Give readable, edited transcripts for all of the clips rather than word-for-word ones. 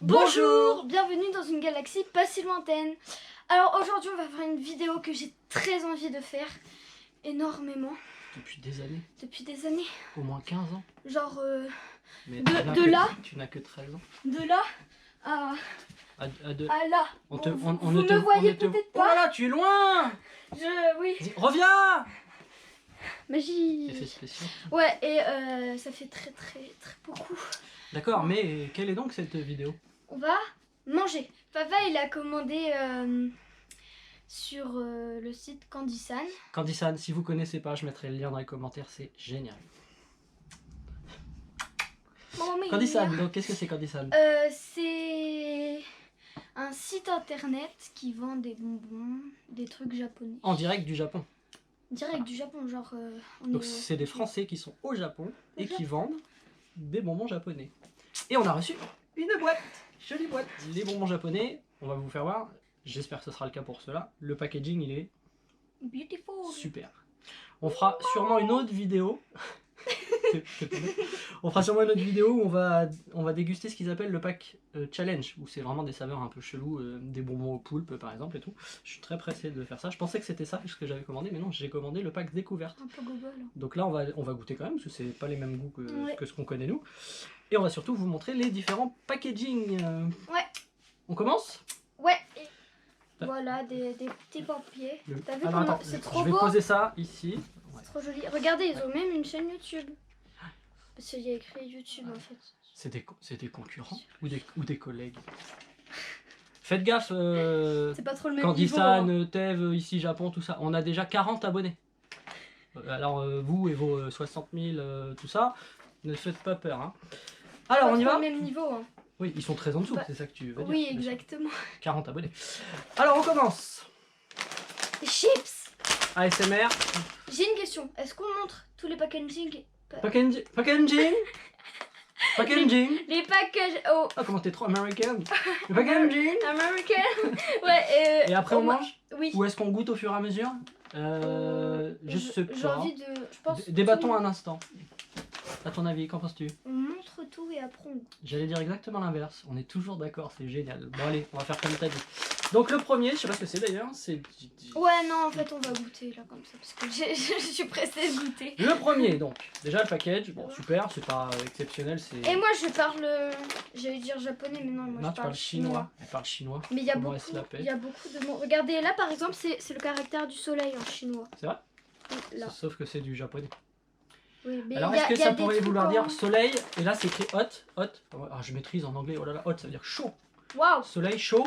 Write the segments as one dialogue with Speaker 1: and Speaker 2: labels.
Speaker 1: Bonjour, bienvenue dans une galaxie pas si lointaine. Alors aujourd'hui on va faire une vidéo que j'ai très envie de faire, énormément.
Speaker 2: Depuis des années.
Speaker 1: Depuis des années.
Speaker 2: Au moins 15 ans.
Speaker 1: Genre
Speaker 2: Mais
Speaker 1: de là.
Speaker 2: Tu n'as que 13 ans.
Speaker 1: De là à là.
Speaker 2: On
Speaker 1: Vous
Speaker 2: ne
Speaker 1: me voyez peut-être
Speaker 2: Oh là
Speaker 1: pas.
Speaker 2: là, tu es loin.
Speaker 1: Oui.
Speaker 2: Reviens.
Speaker 1: Magie.
Speaker 2: Effet spécial.
Speaker 1: Ouais, et ça fait très beaucoup.
Speaker 2: D'accord, mais quelle est donc cette vidéo?
Speaker 1: On va manger. Papa il a commandé sur le site Candysan.
Speaker 2: Candysan, si vous connaissez pas, je mettrai le lien dans les commentaires, c'est génial. Candysan, donc qu'est-ce que c'est Candysan?
Speaker 1: C'est un site internet qui vend des bonbons, des trucs japonais.
Speaker 2: En direct du Japon.
Speaker 1: Direct du Japon, genre...
Speaker 2: Donc c'est des Français qui sont au Japon et qui vendent des bonbons japonais. Et on a reçu une boîte, jolie boîte. Les bonbons japonais, on va vous faire voir, j'espère que ce sera le cas pour ceux-là. Le packaging il est
Speaker 1: beautiful.
Speaker 2: Super. On fera sûrement une autre vidéo. On fera sûrement une autre vidéo où on va déguster ce qu'ils appellent le pack challenge, où c'est vraiment des saveurs un peu cheloues, des bonbons au poulpe par exemple et tout. Je suis très pressé de faire ça. Je pensais que c'était ça ce que j'avais commandé, mais non, j'ai commandé le pack découverte.
Speaker 1: Un peu gobole.
Speaker 2: Donc là on va goûter quand même, parce que c'est pas les mêmes goûts que ce qu'on connaît nous. Et on va surtout vous montrer les différents packaging.
Speaker 1: Ouais.
Speaker 2: On commence?
Speaker 1: Ouais. Et voilà, des petits papiers. T'as vu comment c'est trop beau?
Speaker 2: Je vais poser ça ici.
Speaker 1: Ouais. C'est trop joli. Regardez, ils ont même une chaîne YouTube. Parce qu'il y a écrit YouTube en fait.
Speaker 2: C'est des concurrents ou des collègues. Faites gaffe,
Speaker 1: c'est pas trop le même
Speaker 2: Candysan,
Speaker 1: niveau, hein.
Speaker 2: Tev, ici Japon, tout ça. On a déjà 40 abonnés. Alors vous et vos 60 000, tout ça, ne faites pas peur. Hein. Alors on y va.
Speaker 1: Le même niveau. Hein.
Speaker 2: Oui, ils sont très en dessous, c'est ça que tu veux dire.
Speaker 1: Oui, exactement.
Speaker 2: 40 abonnés. Alors on commence.
Speaker 1: Chips.
Speaker 2: ASMR.
Speaker 1: J'ai une question. Est-ce qu'on montre tous les packaging?
Speaker 2: Packaging.
Speaker 1: Les packages. Oh.
Speaker 2: Ah, comment t'es trop américaine. Le packaging.
Speaker 1: Américaine. Ouais.
Speaker 2: Et après on mange.
Speaker 1: Oui.
Speaker 2: Ou est-ce qu'on goûte au fur et à mesure? Juste ce
Speaker 1: j'ai envie de. Je pense.
Speaker 2: Débattons un instant. À ton avis, qu'en penses-tu?
Speaker 1: On montre tout et après on.
Speaker 2: J'allais dire exactement l'inverse. On est toujours d'accord, c'est génial. Bon allez, on va faire comme t'as dit. Donc le premier, je sais pas ce que c'est d'ailleurs, c'est...
Speaker 1: Ouais non, en fait on va goûter là comme ça, parce que je suis pressée de goûter.
Speaker 2: Le premier donc, déjà le package, bon super, c'est pas exceptionnel, c'est...
Speaker 1: Et moi je parle, j'allais dire japonais, mais non, moi je parle chinois.
Speaker 2: Elle parle chinois.
Speaker 1: Mais il y a beaucoup de mots. Regardez là par exemple, c'est le caractère du soleil en chinois.
Speaker 2: C'est vrai?
Speaker 1: Là.
Speaker 2: Sauf que c'est du japonais.
Speaker 1: Oui, mais
Speaker 2: alors est-ce que ça pourrait vouloir dire soleil, et là c'est écrit hot, ah, je maîtrise en anglais, oh là là, hot ça veut dire chaud.
Speaker 1: Waouh.
Speaker 2: Soleil chaud,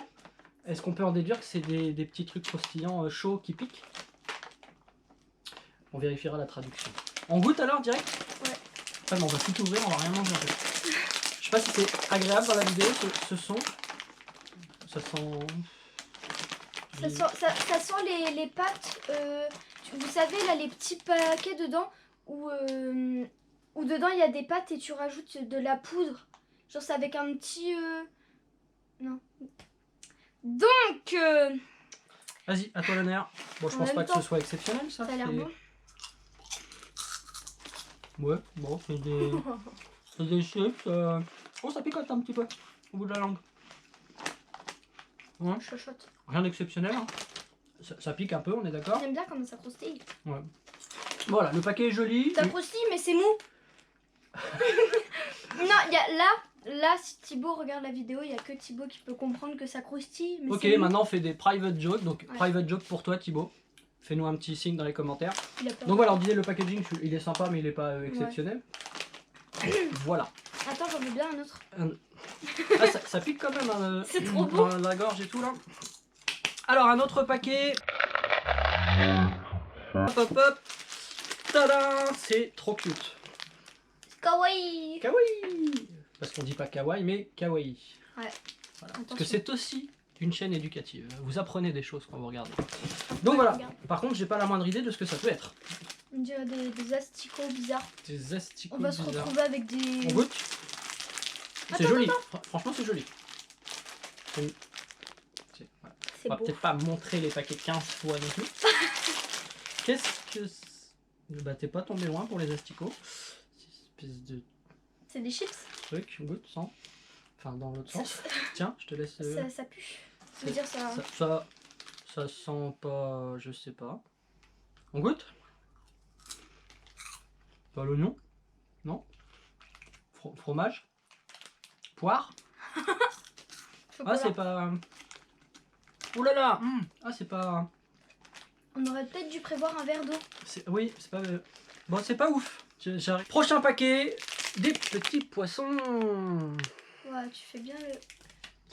Speaker 2: est-ce qu'on peut en déduire que c'est des petits trucs croustillants chauds qui piquent? On vérifiera la traduction. On goûte alors direct?
Speaker 1: Ouais.
Speaker 2: Ah, bon, on va tout ouvrir, on va rien manger en fait. Je sais pas si c'est agréable dans la vidéo ce son. Ça sent...
Speaker 1: Ça sent les pâtes, vous savez là les petits paquets dedans où dedans il y a des pâtes et tu rajoutes de la poudre. Genre c'est avec un petit... Non. Donc...
Speaker 2: Vas-y, à toi l'honneur. Bon, je pense pas que ce soit exceptionnel ça.
Speaker 1: Ça a l'air bon.
Speaker 2: Ouais, bon, c'est des chips. Oh, ça picote un petit peu au bout de la langue. Ouais.
Speaker 1: Chochotte.
Speaker 2: Rien d'exceptionnel. Hein. Ça pique un peu, on est d'accord?
Speaker 1: J'aime bien comment ça croustille.
Speaker 2: Ouais. Voilà, le paquet est joli.
Speaker 1: Ça croustille, mais c'est mou. Non, il y a là, si Thibaut regarde la vidéo, il n'y a que Thibaut qui peut comprendre que ça croustille. Mais
Speaker 2: ok, maintenant on fait des private jokes. Donc, private joke pour toi, Thibaut. Fais-nous un petit signe dans les commentaires. Donc voilà, on disait le packaging, il est sympa, mais il n'est pas exceptionnel. Voilà.
Speaker 1: Attends, j'en veux bien un autre.
Speaker 2: Ah, ça pique quand même hein,
Speaker 1: c'est trop beau.
Speaker 2: Dans la gorge et tout là. Alors, un autre paquet. Hop hop hop. Tada, c'est trop cute.
Speaker 1: Kawaii.
Speaker 2: Kawaii. Parce qu'on dit pas kawaii, mais kawaii.
Speaker 1: Ouais.
Speaker 2: Voilà. Parce que c'est aussi une chaîne éducative. Vous apprenez des choses quand vous regardez. Donc voilà. Par contre, j'ai pas la moindre idée de ce que ça peut être.
Speaker 1: On dirait des asticots bizarres.
Speaker 2: Des asticots
Speaker 1: bizarres. On va se retrouver avec des...
Speaker 2: On goûte. C'est joli. Franchement, c'est joli. Voilà. On va peut-être pas montrer les paquets 15 fois non plus. Qu'est-ce que... Bah t'es pas tombé loin pour les asticots. C'est une espèce de...
Speaker 1: C'est des chips.
Speaker 2: Truc, on goûte, sans. Enfin, dans l'autre sens. Tiens, je te laisse...
Speaker 1: Ça pue. Je veux dire, ça...
Speaker 2: Ça sent pas... Je sais pas. On goûte? Pas l'oignon? Non? Fromage? Poire? Ah,
Speaker 1: chocolat.
Speaker 2: c'est pas... Oh là là! Ah, c'est pas...
Speaker 1: On aurait peut-être dû prévoir un verre d'eau.
Speaker 2: Oui, c'est pas... Bon, c'est pas ouf. J'arrive. Prochain paquet, des petits poissons.
Speaker 1: Ouais, tu fais bien le...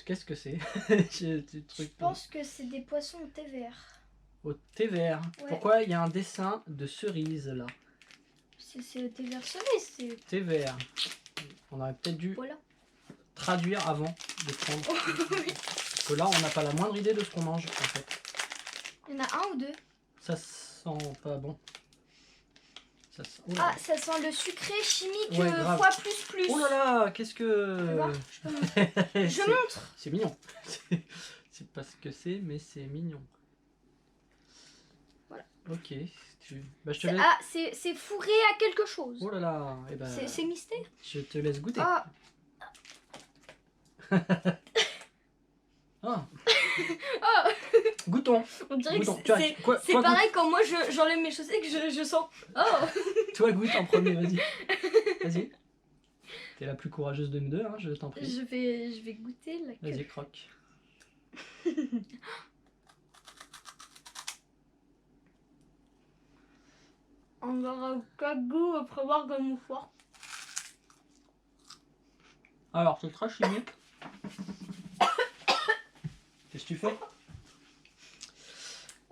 Speaker 2: Qu'est-ce que c'est?
Speaker 1: Je pense que c'est des poissons au thé vert.
Speaker 2: Au thé vert.
Speaker 1: Ouais.
Speaker 2: Pourquoi il y a un dessin de cerise là?
Speaker 1: C'est au thé vert cerise, c'est...
Speaker 2: Thé vert. On aurait peut-être dû
Speaker 1: Voilà.
Speaker 2: traduire avant de prendre.
Speaker 1: Oui.
Speaker 2: Parce que là, on n'a pas la moindre idée de ce qu'on mange en fait.
Speaker 1: Il y en a un ou deux.
Speaker 2: Ça sent pas bon. Ça sent... Oh là.
Speaker 1: Ah, ça sent le sucré chimique
Speaker 2: Ouais, grave.
Speaker 1: fois plus.
Speaker 2: Oh là là, qu'est-ce
Speaker 1: Tu peux voir,
Speaker 2: que...
Speaker 1: je peux montrer. Je montre.
Speaker 2: C'est mignon. C'est pas ce que c'est, mais c'est mignon.
Speaker 1: Voilà.
Speaker 2: Ok. Bah, je te laisse...
Speaker 1: Ah, c'est fourré à quelque chose.
Speaker 2: Oh là là. Eh ben,
Speaker 1: C'est mystère.
Speaker 2: je te laisse goûter.
Speaker 1: Ah,
Speaker 2: Ah.
Speaker 1: ah.
Speaker 2: Goûtons.
Speaker 1: On dirait
Speaker 2: Goûtons.
Speaker 1: que c'est
Speaker 2: Quoi,
Speaker 1: pareil quand moi j'enlève mes chaussettes que je sens. Oh.
Speaker 2: Toi, goûte en premier, vas-y. Vas-y. T'es la plus courageuse de nous deux, hein, je t'en prie.
Speaker 1: Je vais goûter la queue.
Speaker 2: Vas-y, croque.
Speaker 1: On aura aucun goût à prévoir comme mouchoir.
Speaker 2: Alors, c'est très chimique. Qu'est-ce que tu fais?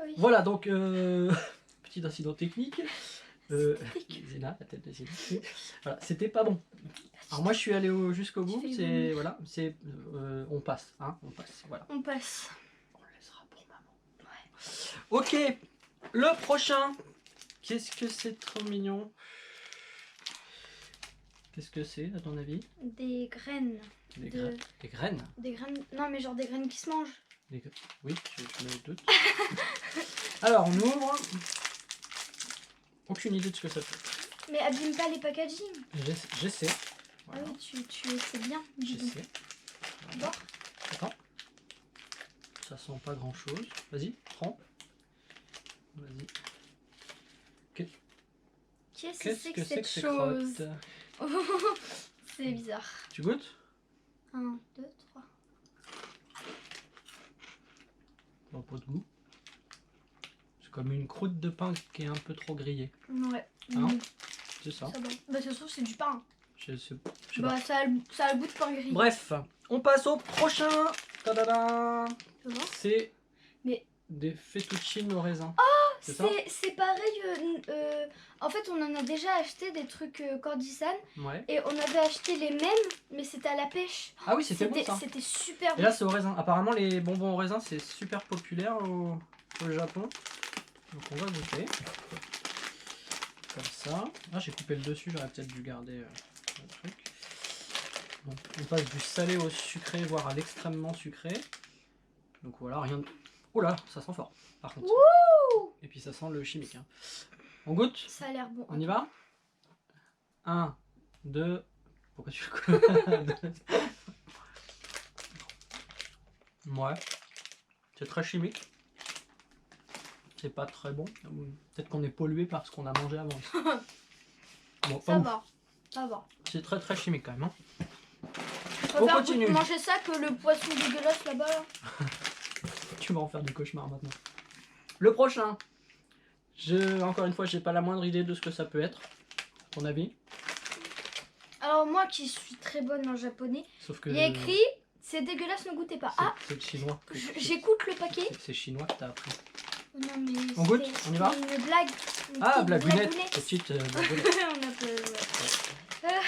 Speaker 1: Oui.
Speaker 2: Voilà, donc, petit incident technique. Zéna, la tête de Zéna. Voilà, c'était pas bon. Alors moi je suis allé jusqu'au bout,
Speaker 1: Tu fais
Speaker 2: c'est voilà, c'est on passe, hein, on passe, voilà.
Speaker 1: On passe.
Speaker 2: On le laissera pour maman. Ouais. Ok, le prochain. Qu'est-ce que c'est trop mignon. Qu'est-ce que c'est à ton avis?
Speaker 1: Des graines.
Speaker 2: Des
Speaker 1: De-
Speaker 2: graines.
Speaker 1: Des graines. Non, mais genre des graines qui se mangent.
Speaker 2: Oui, je me doute. Alors on ouvre. Aucune idée de ce que ça fait.
Speaker 1: Mais abîme pas les packaging.
Speaker 2: J'essaie.
Speaker 1: Ah
Speaker 2: Voilà.
Speaker 1: oui, tu sais bien. dis donc.
Speaker 2: J'essaie.
Speaker 1: Bon.
Speaker 2: Attends. Ça sent pas grand chose. Vas-y, prends. Vas-y.
Speaker 1: Qu'est-ce que c'est que cette
Speaker 2: ces
Speaker 1: chose?
Speaker 2: crottes?
Speaker 1: C'est bizarre.
Speaker 2: Tu goûtes?
Speaker 1: 1, 2, 3.
Speaker 2: Bon, pas de goût. C'est comme une croûte de pain qui est un peu trop grillée.
Speaker 1: Ouais.
Speaker 2: Hein? C'est ça.
Speaker 1: Ça va. Bah, ça se trouve, c'est du pain.
Speaker 2: Je sais pas.
Speaker 1: Bah, ça a le goût de pain gris.
Speaker 2: Bref, on passe au prochain. Tadada.
Speaker 1: Tu vois.
Speaker 2: C'est
Speaker 1: Mais-
Speaker 2: des fettuccine au raisin. C'est ça?
Speaker 1: C'est pareil. En fait, on en a déjà acheté des trucs Cordisan.
Speaker 2: Ouais.
Speaker 1: Et on avait acheté les mêmes, mais c'était à la pêche.
Speaker 2: Ah oui, c'était bon ça.
Speaker 1: C'était super
Speaker 2: Et
Speaker 1: bon.
Speaker 2: là, c'est au raisin. Apparemment, les bonbons au raisin, c'est super populaire au Japon. Donc, on va goûter. Comme ça. Ah, j'ai coupé le dessus, j'aurais peut-être dû garder le truc. Donc, on passe du salé au sucré, voire à l'extrêmement sucré. Donc voilà, rien de... Oh là, ça sent fort, par contre.
Speaker 1: Wouh!
Speaker 2: Et puis ça sent le chimique. Hein. On goûte?
Speaker 1: Ça a l'air bon.
Speaker 2: On y va? 1, 2... Pourquoi tu fais Ouais. C'est très chimique. C'est pas très bon. Peut-être qu'on est pollué par ce qu'on a mangé avant. Bon,
Speaker 1: Ça
Speaker 2: pas
Speaker 1: va. Ça va.
Speaker 2: C'est très très chimique quand même. Hein.
Speaker 1: Je préfère
Speaker 2: continue.
Speaker 1: manger ça que le poisson dégueulasse là-bas. Là.
Speaker 2: Tu vas en faire des cauchemars maintenant. Le prochain. Encore une fois, j'ai pas la moindre idée de ce que ça peut être. À ton avis?
Speaker 1: Alors moi qui suis très bonne en japonais,
Speaker 2: Sauf que
Speaker 1: il y a écrit c'est dégueulasse, ne goûtez pas. Ah,
Speaker 2: c'est le chinois.
Speaker 1: j'écoute le paquet.
Speaker 2: C'est chinois que t'as appris.
Speaker 1: Non mais
Speaker 2: On goûte?
Speaker 1: c'était
Speaker 2: On y va?
Speaker 1: une blague. Une
Speaker 2: Ah,
Speaker 1: petite
Speaker 2: blagounette.
Speaker 1: blagounette.
Speaker 2: Petite blagounette.
Speaker 1: On a ouais.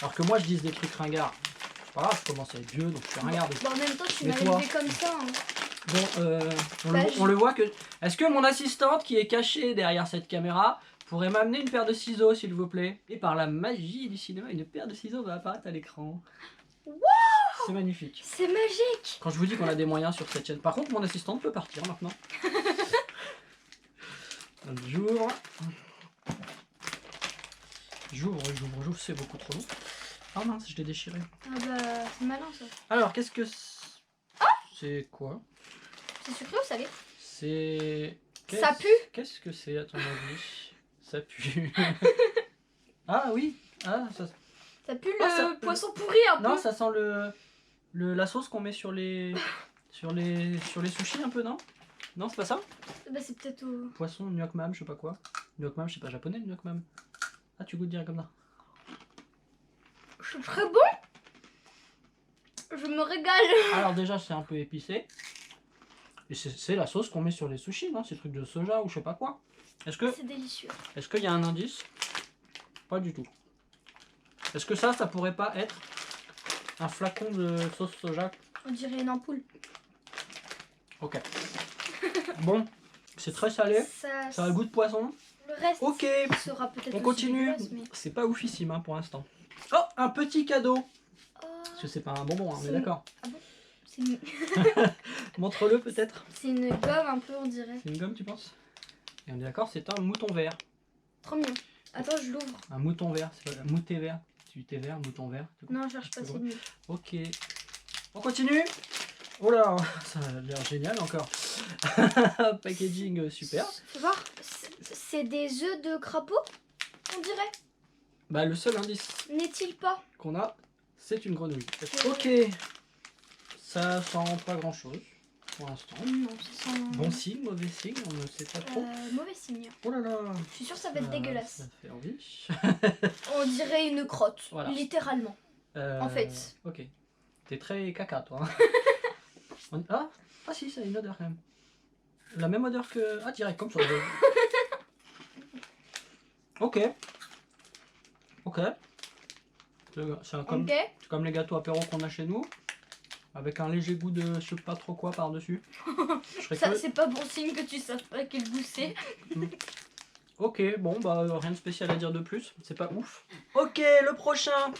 Speaker 2: Alors que moi, je dis des trucs ringards. C'est pas grave, je commence à être vieux, donc je suis ringard.
Speaker 1: Bon, en même temps, tu
Speaker 2: Mais
Speaker 1: m'as
Speaker 2: toi
Speaker 1: élevé comme ça. Hein.
Speaker 2: Bon,
Speaker 1: Bah,
Speaker 2: on le voit que... Est-ce que mon assistante, qui est cachée derrière cette caméra, pourrait m'amener une paire de ciseaux, s'il vous plaît? Et par la magie du cinéma, une paire de ciseaux va apparaître à l'écran.
Speaker 1: Wow!
Speaker 2: C'est magnifique.
Speaker 1: C'est magique.
Speaker 2: Quand je vous dis qu'on a des moyens sur cette chaîne. Par contre, mon assistante peut partir maintenant. Donc, j'ouvre. J'ouvre, c'est beaucoup trop long. Ah mince, je l'ai déchiré.
Speaker 1: Ah bah, c'est malin ça.
Speaker 2: Alors, qu'est-ce que c'est quoi?
Speaker 1: C'est sucré ou salé?
Speaker 2: C'est...
Speaker 1: Ça pue?
Speaker 2: Qu'est-ce que c'est à ton avis? Ça pue. Ah oui. Ah,
Speaker 1: Ça pue
Speaker 2: Ah,
Speaker 1: le
Speaker 2: ça-
Speaker 1: poisson pourri un
Speaker 2: non,
Speaker 1: peu.
Speaker 2: ça sent la sauce qu'on met sur les sushis un peu, non? Non, c'est pas ça?
Speaker 1: Bah, c'est peut-être au...
Speaker 2: Poisson, nyokmam, je sais pas quoi. Nyokmam, je sais pas japonais, le nyokmam. Ah, tu goûtes direct comme ça.
Speaker 1: C'est très bon. Je me régale.
Speaker 2: Alors déjà, c'est un peu épicé. Et c'est la sauce qu'on met sur les sushis, non? C'est truc de soja ou je sais pas quoi.
Speaker 1: C'est délicieux.
Speaker 2: Est-ce qu'il y a un indice? Pas du tout. Est-ce que ça pourrait pas être un flacon de sauce soja?
Speaker 1: On dirait une ampoule.
Speaker 2: Ok. Bon, c'est très salé. Ça a le goût de poisson.
Speaker 1: Le reste
Speaker 2: Ok,
Speaker 1: sera peut-être
Speaker 2: on
Speaker 1: aussi
Speaker 2: continue.
Speaker 1: dégueulasse, mais...
Speaker 2: C'est pas oufissime hein, pour l'instant. Oh, un petit cadeau.
Speaker 1: Oh,
Speaker 2: Parce que c'est pas un bonbon, hein, on est
Speaker 1: C'est-
Speaker 2: d'accord.
Speaker 1: c'est une...
Speaker 2: Montre-le peut-être.
Speaker 1: c'est une gomme un peu, on dirait.
Speaker 2: C'est une gomme, tu penses? Et on est d'accord, c'est un mouton vert.
Speaker 1: Trop mignon. Attends, je l'ouvre.
Speaker 2: Un mouton vert, c'est pas un mouté vert. Tu thé vert, mouton vert.
Speaker 1: Non, je cherche pas, c'est nul.
Speaker 2: Ok. On continue. Oh là, ça a l'air génial encore. Packaging super.
Speaker 1: Fais voir. C'est des œufs de crapaud, on dirait.
Speaker 2: Bah le seul indice
Speaker 1: N'est-il pas?
Speaker 2: qu'on a, c'est une grenouille. Ok. Ça sent pas grand chose pour l'instant.
Speaker 1: Non, ça sent...
Speaker 2: Bon signe, mauvais signe, on ne sait pas trop.
Speaker 1: Mauvais signe.
Speaker 2: Oh là là.
Speaker 1: Je suis sûre que ça va être dégueulasse.
Speaker 2: Ça fait envie.
Speaker 1: On dirait une crotte,
Speaker 2: Voilà.
Speaker 1: littéralement. En fait.
Speaker 2: Ok. T'es très caca toi. Hein. Ah si, ça a une odeur quand même. La même odeur que... Ah direct comme ça. Ok. Ok. C'est comme,
Speaker 1: Ok.
Speaker 2: c'est comme les gâteaux apéro qu'on a chez nous. Avec un léger goût de je sais pas trop quoi par-dessus. Je serais
Speaker 1: Ça,
Speaker 2: curieux-
Speaker 1: c'est pas bon signe que tu saches pas quel goût c'est.
Speaker 2: Ok, bon, bah rien de spécial à dire de plus. C'est pas ouf. Ok, le prochain.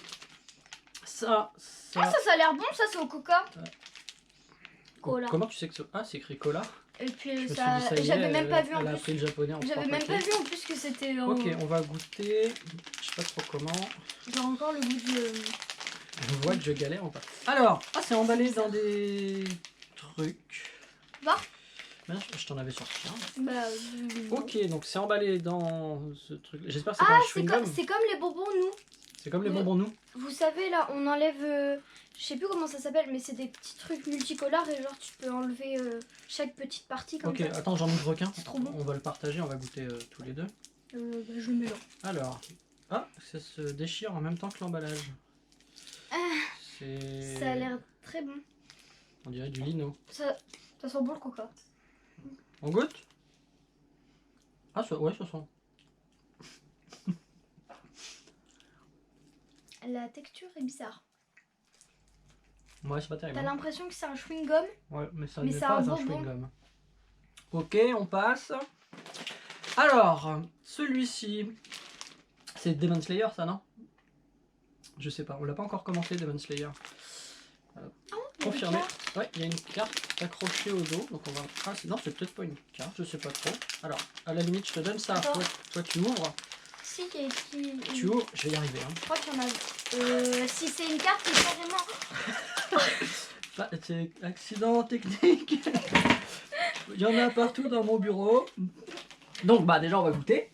Speaker 2: Ça.
Speaker 1: Ah, ça a l'air bon, ça, c'est au coca. Cola.
Speaker 2: Comment tu sais que c'est... Ah, c'est écrit cola.
Speaker 1: Et puis,
Speaker 2: Je me suis
Speaker 1: ça...
Speaker 2: dit, ça y est,
Speaker 1: J'avais même pas vu en
Speaker 2: elle a
Speaker 1: plus.
Speaker 2: appris le japonais en
Speaker 1: J'avais
Speaker 2: trois
Speaker 1: même pas
Speaker 2: paquets.
Speaker 1: vu en plus que c'était...
Speaker 2: Ok, on va goûter. Je sais pas trop comment.
Speaker 1: J'ai encore le goût de...
Speaker 2: Je vois que je galère en pas. Alors, c'est emballé dans des trucs.
Speaker 1: Va.
Speaker 2: Je t'en avais sorti un.
Speaker 1: Bah...
Speaker 2: Ok, donc c'est emballé dans ce truc. J'espère que c'est
Speaker 1: Ah,
Speaker 2: pas un
Speaker 1: c'est
Speaker 2: chewing-gum.
Speaker 1: comme les bonbons, nous.
Speaker 2: C'est comme les bonbons nous.
Speaker 1: Vous savez, là, on enlève... je sais plus comment ça s'appelle, mais c'est des petits trucs multicolores et genre, tu peux enlever chaque petite partie comme
Speaker 2: Ok,
Speaker 1: ça.
Speaker 2: attends, j'en ouvre qu'un.
Speaker 1: C'est trop bon.
Speaker 2: On va le partager, on va goûter tous les deux.
Speaker 1: Bah, je le mets là.
Speaker 2: Alors, ça se déchire en même temps que l'emballage.
Speaker 1: Ah,
Speaker 2: C'est...
Speaker 1: ça a l'air très bon.
Speaker 2: On dirait du lino.
Speaker 1: Ça sent bon le coca.
Speaker 2: On goûte? Ah, ouais, ça sent.
Speaker 1: La texture est bizarre.
Speaker 2: Ouais, c'est pas terrible.
Speaker 1: T'as l'impression que c'est un chewing-gum.
Speaker 2: Ouais, mais ça
Speaker 1: Mais
Speaker 2: n'est
Speaker 1: c'est
Speaker 2: pas
Speaker 1: un
Speaker 2: un
Speaker 1: bonbon.
Speaker 2: chewing-gum. Ok, on passe. Alors, celui-ci, c'est Demon Slayer, ça, non? Je sais pas, on l'a pas encore commencé, Demon Slayer. Confirmé. Ouais, il y a une carte accrochée au dos, donc on va... Ah, non, c'est peut-être pas une carte, je sais pas trop. Alors, à la limite, je te donne ça.
Speaker 1: Attends.
Speaker 2: Toi, tu ouvres.
Speaker 1: Si, il y a écrit...
Speaker 2: Tu ouvres, je vais y arriver. Hein.
Speaker 1: Je crois qu'il y en a... si c'est une carte, c'est carrément...
Speaker 2: Bah, c'est accident technique. Il y en a partout dans mon bureau. Donc, bah, déjà, on va goûter.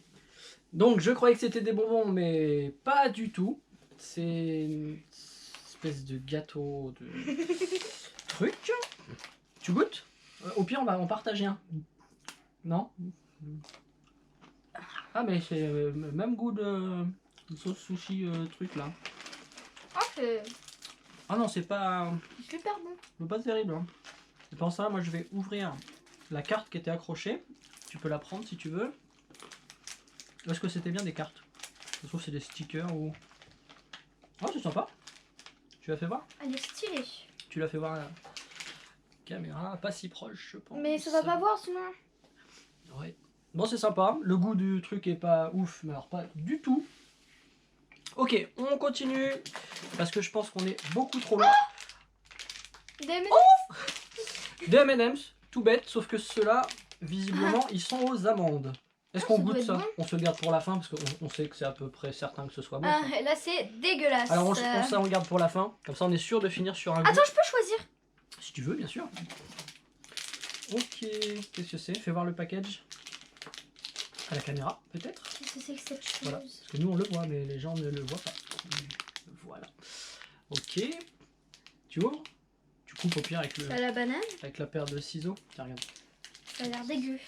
Speaker 2: Donc, je croyais que c'était des bonbons, mais pas du tout. C'est une espèce de gâteau de truc. Tu goûtes? Au pire, on va en partager un. Non? Ah, mais c'est le même goût de sauce sushi truc là.
Speaker 1: Ah, c'est
Speaker 2: Ah non, c'est pas
Speaker 1: super bon.
Speaker 2: pas terrible. Hein. C'est pour ça, moi je vais ouvrir la carte qui était accrochée. Tu peux la prendre si tu veux. Est-ce que c'était bien des cartes? Je trouve que c'est des stickers ou... Oh, c'est sympa. Tu l'as fait voir?
Speaker 1: Elle est stylée.
Speaker 2: Tu l'as fait voir à la caméra, pas si proche, je pense.
Speaker 1: Mais ça va pas voir sinon.
Speaker 2: Ouais. Bon, c'est sympa. Le goût du truc est pas ouf, mais alors pas du tout. Ok, on continue. Parce que je pense qu'on est beaucoup trop loin.
Speaker 1: Des M&M's.
Speaker 2: Des M&M's, tout bête, sauf que ceux-là, visiblement, ils sont aux amandes. Est-ce
Speaker 1: Ah,
Speaker 2: qu'on
Speaker 1: ça doit
Speaker 2: goûte
Speaker 1: être
Speaker 2: ça?
Speaker 1: bon.
Speaker 2: On se le garde pour la fin parce qu'on sait que c'est à peu près certain que ce soit bon.
Speaker 1: Ah,
Speaker 2: ça.
Speaker 1: là c'est dégueulasse.
Speaker 2: Alors on le garde pour la fin, comme ça on est sûr de finir sur un goût.
Speaker 1: Attends, je peux choisir.
Speaker 2: Si tu veux, bien sûr. Ok, qu'est-ce que c'est? Fais voir le package. À la caméra, peut-être?
Speaker 1: Qu'est-ce que c'est que cette chose?
Speaker 2: Voilà, parce que nous on le voit, mais les gens ne le voient pas. Voilà. Ok. Tu ouvres? Tu coupes au pire avec,
Speaker 1: C'est à la banane.
Speaker 2: avec la paire de ciseaux. Tiens, regarde.
Speaker 1: Ça a l'air dégueu.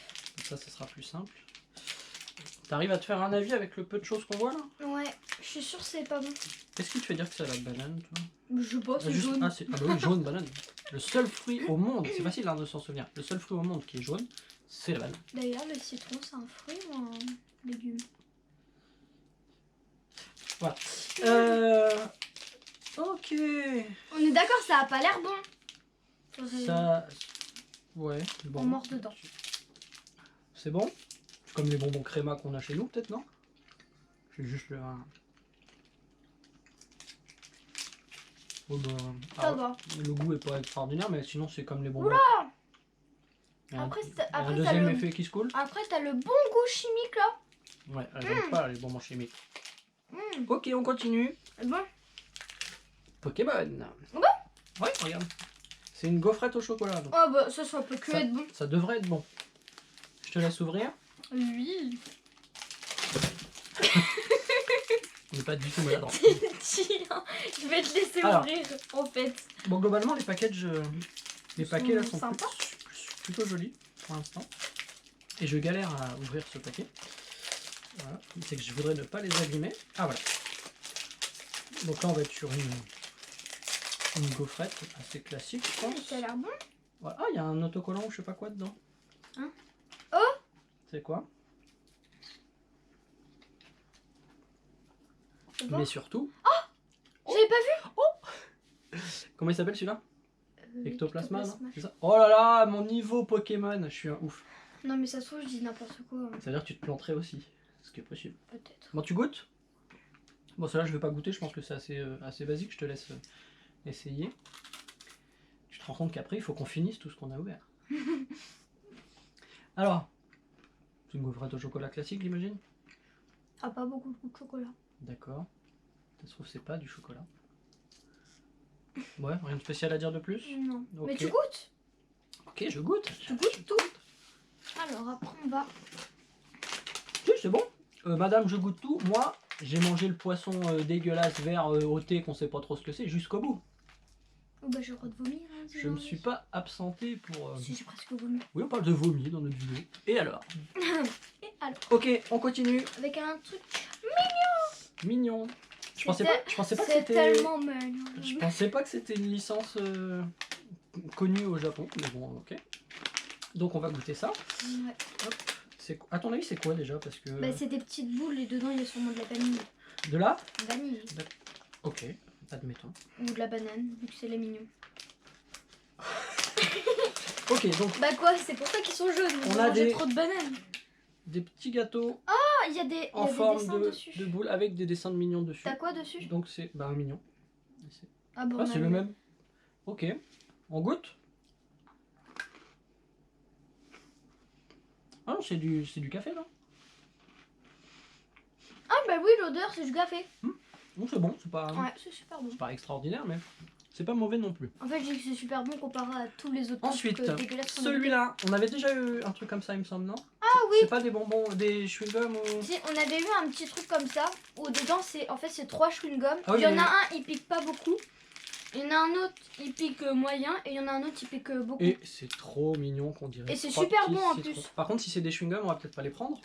Speaker 2: Comme ça sera plus simple. T'arrives à te faire un avis avec le peu de choses qu'on voit là?
Speaker 1: Ouais, je suis sûre que c'est pas bon.
Speaker 2: Qu'est-ce qui te fait dire que c'est la banane, toi?
Speaker 1: Je bosse, c'est
Speaker 2: Juste-
Speaker 1: jaune.
Speaker 2: Ah, ah bah oui, jaune, banane. Le seul fruit au monde, c'est facile hein, de s'en souvenir, le seul fruit au monde qui est jaune, c'est la banane.
Speaker 1: D'ailleurs, le citron, c'est un fruit ou un légume?
Speaker 2: Voilà. Ok.
Speaker 1: On est d'accord, ça a pas l'air bon.
Speaker 2: Ça. Ouais, bon.
Speaker 1: On mord dedans.
Speaker 2: C'est bon? Comme les bonbons créma qu'on a chez nous, peut-être, non? Je vais juste le. Oh bah,
Speaker 1: Ça va.
Speaker 2: le goût est pas extraordinaire, mais sinon c'est comme les bonbons.
Speaker 1: Oula!
Speaker 2: Il y a un-
Speaker 1: Après,
Speaker 2: il y a un
Speaker 1: après, t'as
Speaker 2: deuxième
Speaker 1: le...
Speaker 2: effet qui se coule?
Speaker 1: Après, t'as le bon goût chimique là.
Speaker 2: Ouais, elles n'aiment pas les bonbons chimiques.
Speaker 1: Mmh.
Speaker 2: Ok, on continue.
Speaker 1: Bon.
Speaker 2: Pokémon.
Speaker 1: Bon.
Speaker 2: Ouais, regarde. C'est une gaufrette au chocolat. Donc
Speaker 1: Oh bah, ça peut que
Speaker 2: Ça-
Speaker 1: être bon.
Speaker 2: ça devrait être bon. Je te laisse ouvrir.
Speaker 1: Oui.
Speaker 2: On n'est pas du tout maladroit.
Speaker 1: Tiens, je vais te laisser
Speaker 2: Alors.
Speaker 1: ouvrir en fait.
Speaker 2: Bon, globalement, les packages, les
Speaker 1: Ils
Speaker 2: paquets là
Speaker 1: sont
Speaker 2: sont
Speaker 1: sympas.
Speaker 2: plutôt jolis pour l'instant. Et je galère à ouvrir ce paquet. Voilà. C'est que je voudrais ne pas les abîmer. Ah voilà. Donc là, on va être sur une gaufrette assez classique, je pense.
Speaker 1: Ça a l'air bon.
Speaker 2: Voilà. Ah, il y a un autocollant ou je sais pas quoi dedans.
Speaker 1: Hein? Oh!
Speaker 2: C'est quoi?
Speaker 1: C'est bon.
Speaker 2: Mais surtout,
Speaker 1: J'avais pas vu.
Speaker 2: comment il s'appelle celui-là? Ectoplasma, non?
Speaker 1: Ectoplasma.
Speaker 2: C'est ça? Oh là là, mon niveau Pokémon, je suis un ouf.
Speaker 1: Non mais ça se trouve, je dis n'importe quoi. Hein.
Speaker 2: C'est-à-dire que tu te planterais aussi, ce qui est possible.
Speaker 1: Peut-être.
Speaker 2: Bon, tu goûtes? Bon, celle-là, je vais pas goûter, je pense que c'est assez basique, je te laisse essayer. Tu te rends compte qu'après, il faut qu'on finisse tout ce qu'on a ouvert. Alors, c'est une gaufrette au chocolat classique, j'imagine?
Speaker 1: Ah, pas beaucoup de goût de chocolat.
Speaker 2: D'accord. Ça se trouve, c'est pas du chocolat. Ouais, rien de spécial à dire de plus?
Speaker 1: Non.
Speaker 2: Ok.
Speaker 1: Mais tu goûtes.
Speaker 2: Ok, je goûte.
Speaker 1: Tu goûtes tout. Alors après on va.
Speaker 2: Oui, c'est bon. Madame, je goûte tout. Moi, j'ai mangé le poisson dégueulasse vert au thé qu'on sait pas trop ce que c'est jusqu'au bout.
Speaker 1: Oh bah j'ai le droit de vomir. Hein, si
Speaker 2: Je
Speaker 1: j'ai
Speaker 2: me
Speaker 1: envie.
Speaker 2: suis pas absenté pour...
Speaker 1: Si j'ai presque vomi.
Speaker 2: Oui, on parle de vomi dans notre vidéo. Et alors?
Speaker 1: Et alors
Speaker 2: Ok, on continue.
Speaker 1: avec un truc.
Speaker 2: Mignon. Je pensais pas que
Speaker 1: C'est
Speaker 2: c'était...
Speaker 1: tellement mignon.
Speaker 2: Je pensais pas que c'était une licence connue au Japon. Mais bon, ok. Donc on va goûter ça.
Speaker 1: Ouais.
Speaker 2: À ton avis, c'est quoi déjà? Parce que...
Speaker 1: Bah c'est des petites boules et dedans il y a sûrement de la vanille.
Speaker 2: De là?
Speaker 1: Vanille.
Speaker 2: Ok, admettons.
Speaker 1: Ou de la banane, vu que c'est les mignons.
Speaker 2: Ok, donc
Speaker 1: Bah quoi, c'est pour ça qu'ils sont jaunes.
Speaker 2: On
Speaker 1: Ils ont
Speaker 2: a
Speaker 1: mangé
Speaker 2: des-
Speaker 1: trop de bananes.
Speaker 2: des petits gâteaux
Speaker 1: Ah, il y a des,
Speaker 2: en
Speaker 1: des
Speaker 2: forme
Speaker 1: dessins dessus.
Speaker 2: de boule avec des dessins de mignons dessus.
Speaker 1: T'as quoi dessus?
Speaker 2: Donc c'est un mignon.
Speaker 1: Ah bon,
Speaker 2: Ah,
Speaker 1: on a
Speaker 2: c'est le même. Ok. On goûte? Ah non, c'est du café, non?
Speaker 1: Ah bah oui, l'odeur c'est du café.
Speaker 2: Non, c'est bon, c'est pas,
Speaker 1: Ouais, c'est super bon.
Speaker 2: c'est pas extraordinaire, mais c'est pas mauvais non plus.
Speaker 1: En fait, je dis que c'est super bon comparé à tous les autres
Speaker 2: Ensuite,
Speaker 1: trucs dégueulasses qu'on a
Speaker 2: celui-là, on avait déjà eu un truc comme ça, il me semble, non?
Speaker 1: Ah oui.
Speaker 2: C'est pas des bonbons, des chewing-gums ou...
Speaker 1: goûtés. Si, on avait eu un petit truc comme ça où dedans c'est en fait c'est 3 chewing-gums.
Speaker 2: Ah oui,
Speaker 1: Il y en
Speaker 2: mais-
Speaker 1: a un, il pique pas beaucoup. Il y en a un autre, il pique moyen et il y en a un autre, il pique beaucoup.
Speaker 2: Et c'est trop mignon qu'on dirait.
Speaker 1: Et c'est
Speaker 2: trois
Speaker 1: super
Speaker 2: petits
Speaker 1: bon en
Speaker 2: citrons.
Speaker 1: plus.
Speaker 2: Par contre, si c'est des chewing-gums, on va peut-être pas les prendre.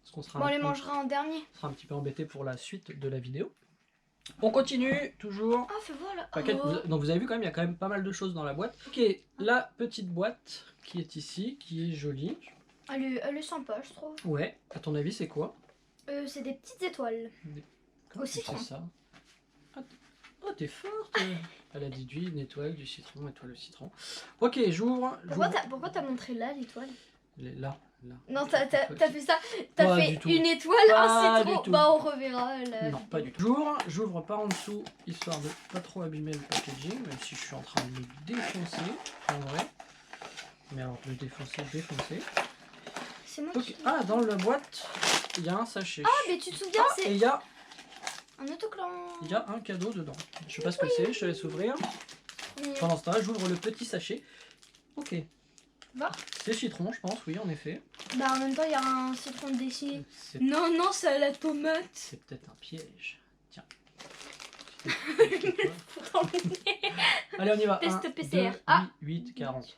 Speaker 2: Parce qu'on sera,
Speaker 1: Bon, on les mangera en dernier.
Speaker 2: sera un petit peu embêté pour la suite de la vidéo. On continue, toujours.
Speaker 1: Ah, fais voir là.
Speaker 2: Paquet-
Speaker 1: Oh.
Speaker 2: Donc vous avez vu quand même, il y a quand même pas mal de choses dans la boîte. Ok, la petite boîte qui est ici, qui est jolie.
Speaker 1: Elle est sympa, je trouve.
Speaker 2: Ouais, à ton avis, c'est quoi?
Speaker 1: C'est des petites étoiles.
Speaker 2: Comment
Speaker 1: Au
Speaker 2: tu fais
Speaker 1: citron.
Speaker 2: ça? Ah, t'es forte. Elle a déduit une étoile, du citron, étoile au citron. Ok, j'ouvre.
Speaker 1: Pourquoi t'as montré là l'étoile?
Speaker 2: Là.
Speaker 1: Non, t'as fait ça. T'as
Speaker 2: Pas
Speaker 1: fait
Speaker 2: du tout.
Speaker 1: une étoile,
Speaker 2: Pas
Speaker 1: un
Speaker 2: du
Speaker 1: citron.
Speaker 2: tout.
Speaker 1: Bah, on reverra. La
Speaker 2: Non, pas du tout. J'ouvre par en dessous, histoire de pas trop abîmer le packaging, même si je suis en train de le défoncer, en vrai. Mais alors, de le défoncer.
Speaker 1: c'est moi
Speaker 2: Ok.
Speaker 1: qui...
Speaker 2: Ah, dans la boîte, il y a un sachet.
Speaker 1: Ah, mais tu te souviens,
Speaker 2: Ah, et
Speaker 1: c'est
Speaker 2: il y a
Speaker 1: un autocollant.
Speaker 2: un cadeau dedans. Je sais pas ce que c'est, je te laisse ouvrir.
Speaker 1: Mais-
Speaker 2: Pendant ce temps-là, j'ouvre le petit sachet. Ok.
Speaker 1: Va.
Speaker 2: C'est citron, je pense, oui, en effet.
Speaker 1: Bah, en même temps, il y a un citron dessiné.
Speaker 2: C'est
Speaker 1: Non, non, c'est à la tomate.
Speaker 2: c'est peut-être un piège. Tiens.
Speaker 1: Dans le nez.
Speaker 2: Allez, on y va.
Speaker 1: Test
Speaker 2: 1,
Speaker 1: PCR.
Speaker 2: 2,
Speaker 1: Ah.
Speaker 2: 8, 40.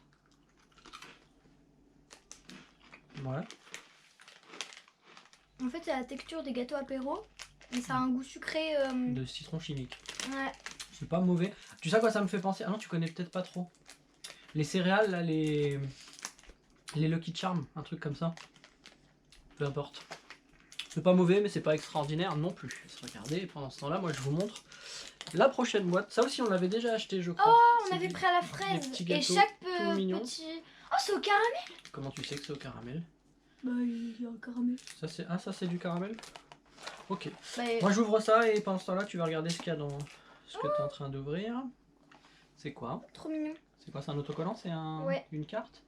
Speaker 2: Ouais.
Speaker 1: En fait, c'est la texture des gâteaux apéro. Mais ça a un goût sucré.
Speaker 2: De citron chimique.
Speaker 1: Ouais.
Speaker 2: C'est pas mauvais. Tu sais à quoi ça me fait penser? Ah non, tu connais peut-être pas trop. Les céréales, là, les Lucky Charms, un truc comme ça. Peu importe. C'est pas mauvais, mais c'est pas extraordinaire non plus. Regardez, pendant ce temps-là, moi je vous montre la prochaine boîte. Ça aussi, on l'avait déjà acheté, je crois.
Speaker 1: On
Speaker 2: C'est
Speaker 1: avait
Speaker 2: des-
Speaker 1: pris à la fraise.
Speaker 2: petits
Speaker 1: Et
Speaker 2: gâteaux
Speaker 1: chaque
Speaker 2: tout mignons.
Speaker 1: petit. Oh, c'est au caramel.
Speaker 2: Comment tu sais que c'est au caramel?
Speaker 1: Bah, il y a un caramel.
Speaker 2: Ça c'est du caramel? Ok.
Speaker 1: Bah,
Speaker 2: Moi j'ouvre ça et pendant ce temps-là, tu vas regarder ce qu'il y a dans ce que tu es en train d'ouvrir. C'est quoi?
Speaker 1: trop mignon.
Speaker 2: C'est quoi? C'est un autocollant? C'est
Speaker 1: Ouais.
Speaker 2: une carte?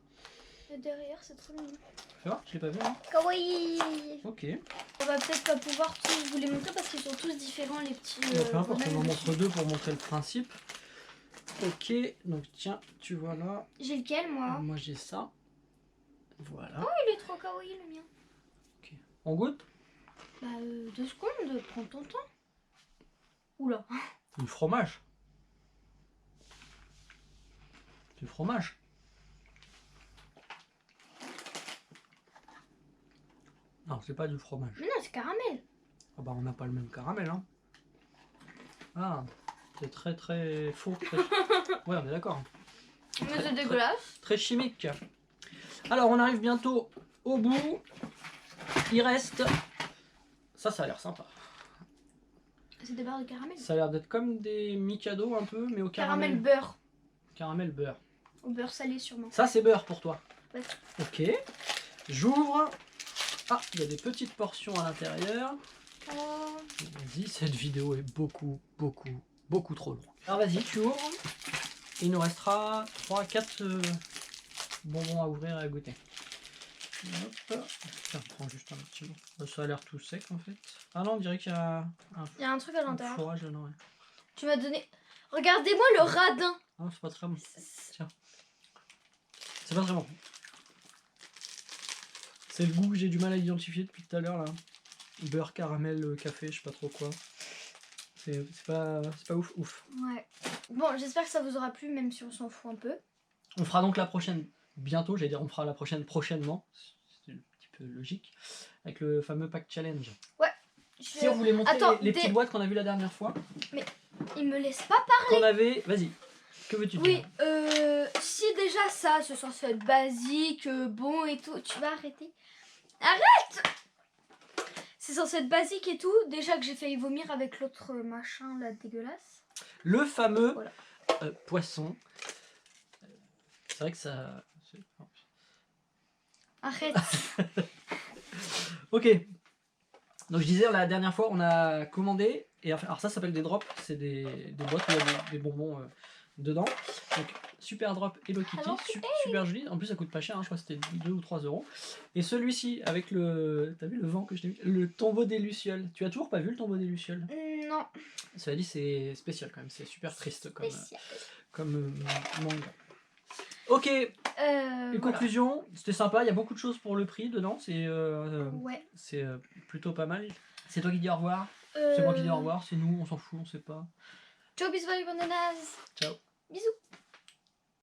Speaker 1: Et derrière, c'est trop mignon.
Speaker 2: Fais voir, je l'ai pas vu. Hein.
Speaker 1: Kawaii.
Speaker 2: Ok.
Speaker 1: On va peut-être pas pouvoir tous vous les montrer parce qu'ils sont tous différents, les petits.
Speaker 2: Bon, peu importe, on en
Speaker 1: bonhommes.
Speaker 2: montre deux pour montrer le principe. Ok, donc tiens, tu vois là.
Speaker 1: J'ai lequel, moi?
Speaker 2: Moi j'ai ça. Voilà.
Speaker 1: Il est trop kawaii, le mien.
Speaker 2: On goûte?
Speaker 1: Bah, 2 secondes, prends ton temps. Oula.
Speaker 2: Du fromage. Du fromage. Non, c'est pas du fromage.
Speaker 1: Mais non, c'est caramel.
Speaker 2: Ah bah on n'a pas le même caramel hein. Ah, c'est très très faux. Très... Ouais, on est d'accord.
Speaker 1: Mais c'est dégueulasse.
Speaker 2: Très chimique. Alors on arrive bientôt au bout. Il reste... Ça a l'air sympa.
Speaker 1: C'est des barres de caramel.
Speaker 2: Ça a l'air d'être comme des Mikado un peu, mais au
Speaker 1: Caramel
Speaker 2: caramel.
Speaker 1: beurre.
Speaker 2: Caramel beurre.
Speaker 1: Au beurre salé, sûrement.
Speaker 2: Ça c'est beurre pour toi.
Speaker 1: Ouais.
Speaker 2: Ok. J'ouvre. Ah, il y a des petites portions à l'intérieur.
Speaker 1: Oh.
Speaker 2: Vas-y, cette vidéo est beaucoup trop longue. Alors vas-y, tu ouvres. Il nous restera 3-4 bonbons à ouvrir et à goûter. Hop. Tiens, prends juste un petit bout. Ça a l'air tout sec en fait. Ah non, on dirait qu'il y a
Speaker 1: Il y a un truc à
Speaker 2: un
Speaker 1: l'intérieur.
Speaker 2: fourrage dedans. Ouais.
Speaker 1: Tu m'as donné. Regardez-moi le radin.
Speaker 2: Ah, c'est pas très bon. Tiens. C'est pas très bon. C'est le goût que j'ai du mal à identifier depuis tout à l'heure là. Beurre, caramel, café, je sais pas trop quoi. C'est pas ouf.
Speaker 1: Ouais. Bon, j'espère que ça vous aura plu, même si on s'en fout un peu.
Speaker 2: On fera donc la prochaine bientôt, j'allais dire on fera la prochaine prochainement. C'est un petit peu logique. Avec le fameux pack challenge. Si on voulait montrer
Speaker 1: Attends,
Speaker 2: les petites boîtes qu'on a vues la dernière fois.
Speaker 1: Il me laisse pas parler.
Speaker 2: Qu'on avait. Vas-y. Que veux-tu
Speaker 1: Oui,
Speaker 2: dire?
Speaker 1: si déjà ça, c'est censé être basique, bon et tout, tu vas arrêter. Arrête! C'est censé être basique et tout, déjà que j'ai failli vomir avec l'autre machin là dégueulasse.
Speaker 2: Le fameux
Speaker 1: Voilà.
Speaker 2: poisson. C'est vrai que ça.
Speaker 1: Arrête.
Speaker 2: Ok. Donc je disais la dernière fois on a commandé et alors ça s'appelle des drops, c'est des boîtes où il y a des bonbons dedans. Donc super drop Hello Kitty,
Speaker 1: Alors,
Speaker 2: super joli. En plus ça coûte pas cher, hein, je crois que c'était 2 ou 3 euros. Et celui-ci avec le, t'as vu le vent que je t'ai mis, le tombeau des lucioles. Tu as toujours pas vu le tombeau des lucioles?
Speaker 1: Non.
Speaker 2: Cela dit c'est spécial quand même, c'est super triste
Speaker 1: Spécial.
Speaker 2: comme manga. Ok, une
Speaker 1: Voilà.
Speaker 2: conclusion, c'était sympa, il y a beaucoup de choses pour le prix dedans,
Speaker 1: Ouais.
Speaker 2: c'est plutôt pas mal. C'est toi qui dis au revoir, c'est moi qui dis au revoir, c'est nous, on s'en fout, on sait pas.
Speaker 1: Ciao, bisous, bananas.
Speaker 2: Ciao.
Speaker 1: Bisous.